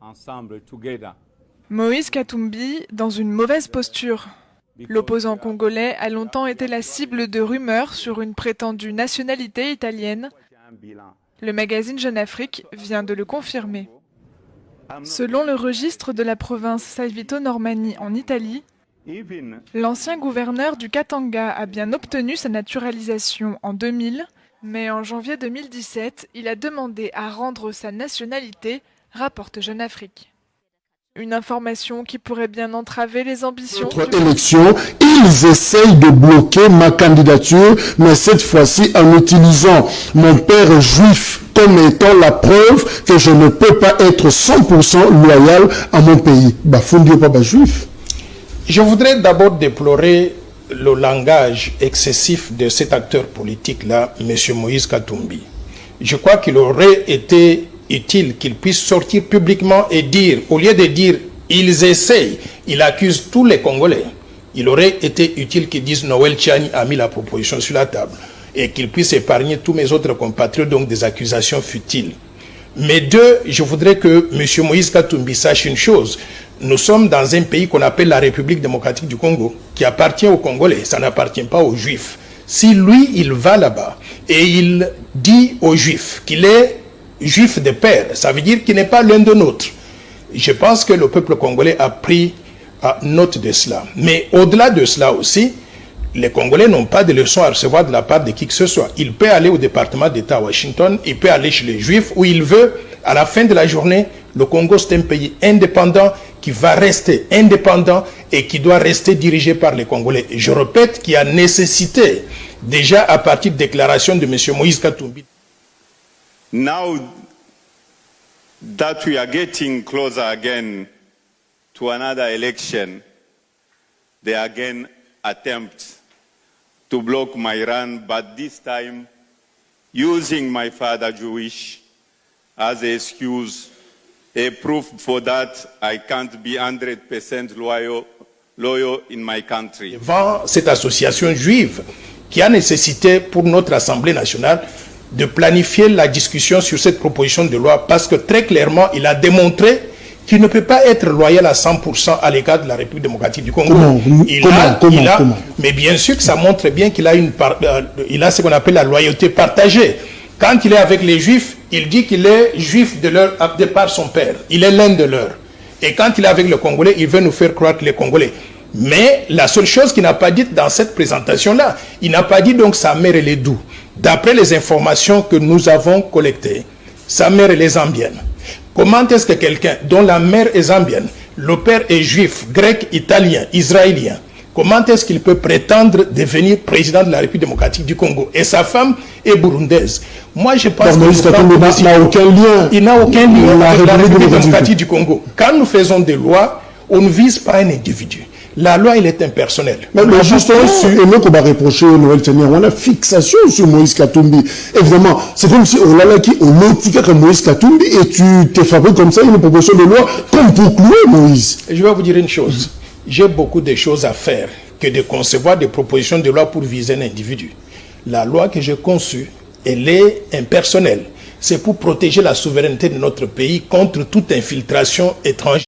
ensemble, together. Moïse Katumbi dans une mauvaise posture. L'opposant congolais a longtemps été la cible de rumeurs sur une prétendue nationalité italienne. Le magazine Jeune Afrique vient de le confirmer. Selon le registre de la province Salvito-Normani en Italie, l'ancien gouverneur du Katanga a bien obtenu sa naturalisation en 2000, mais en janvier 2017, il a demandé à rendre sa nationalité, rapporte Jeune Afrique. Une information qui pourrait bien entraver les ambitions. Notre élection, ils essayent de bloquer ma candidature, mais cette fois-ci en utilisant mon père juif comme étant la preuve que je ne peux pas être 100% loyal à mon pays. Bafundi pas juif. Je voudrais d'abord déplorer le langage excessif de cet acteur politique-là, M. Moïse Katumbi. Je crois qu'il aurait été utile qu'il puisse sortir publiquement et dire, au lieu de dire « ils essayent », il accuse tous les Congolais. Il aurait été utile qu'il dise « Noël Tchani a mis la proposition sur la table » et qu'il puisse épargner tous mes autres compatriotes donc des accusations futiles. Mais deux, je voudrais que M. Moïse Katumbi sache une chose. Nous sommes dans un pays qu'on appelle la République démocratique du Congo, qui appartient aux Congolais, ça n'appartient pas aux Juifs. Si lui, il va là-bas et il dit aux Juifs qu'il est juif de père, ça veut dire qu'il n'est pas l'un de nôtres. Je pense que le peuple congolais a pris note de cela. Mais au-delà de cela aussi, les Congolais n'ont pas de leçons à recevoir de la part de qui que ce soit. Il peut aller au département d'État à Washington, il peut aller chez les Juifs où il veut. À la fin de la journée, le Congo c'est un pays indépendant qui va rester indépendant et qui doit rester dirigé par les Congolais. Et je répète qu'il y a nécessité, déjà à partir de déclaration de M. Moïse Katumbi. Now that we are getting closer again to another election, there are again attempts to block my run, but this time using my father Jewish as an excuse, a proof for that I can't be 100% loyal in my country. Devant cette association juive qui a nécessité pour notre Assemblée nationale de planifier la discussion sur cette proposition de loi parce que très clairement, il a démontré qu'il ne peut pas être loyal à 100% à l'égard de la République démocratique du Congo. Comment? Mais bien sûr que ça montre bien qu'il a, il a ce qu'on appelle la loyauté partagée. Quand il est avec les Juifs, il dit qu'il est juif de par son père. Il est l'un de leurs. Et quand il est avec les Congolais, il veut nous faire croire que les Congolais. Mais la seule chose qu'il n'a pas dite dans cette présentation-là, il n'a pas dit donc sa mère elle est d'où. D'après les informations que nous avons collectées, sa mère elle est zambienne. Comment est-ce que quelqu'un dont la mère est zambienne, le père est juif, grec, italien, israélien, comment est-ce qu'il peut prétendre devenir président de la République démocratique du Congo? Et sa femme est burundaise. Moi, je pense qu'il n'a aucun lien. Il n'a aucun lien avec la République démocratique du Congo. Quand nous faisons des lois, on ne vise pas un individu. La loi, elle est impersonnelle. Mais justement, et nous, qu'on va reprocher Noël Tchani, on a fixation sur Moïse Katumbi. Évidemment, c'est comme si on a qui on étiquette comme Moïse Katumbi et tu t'es fabriqué comme ça une proposition de loi comme pour clouer Moïse. Je vais vous dire une chose. J'ai beaucoup de choses à faire que de concevoir des propositions de loi pour viser un individu. La loi que j'ai conçue, elle est impersonnelle. C'est pour protéger la souveraineté de notre pays contre toute infiltration étrangère.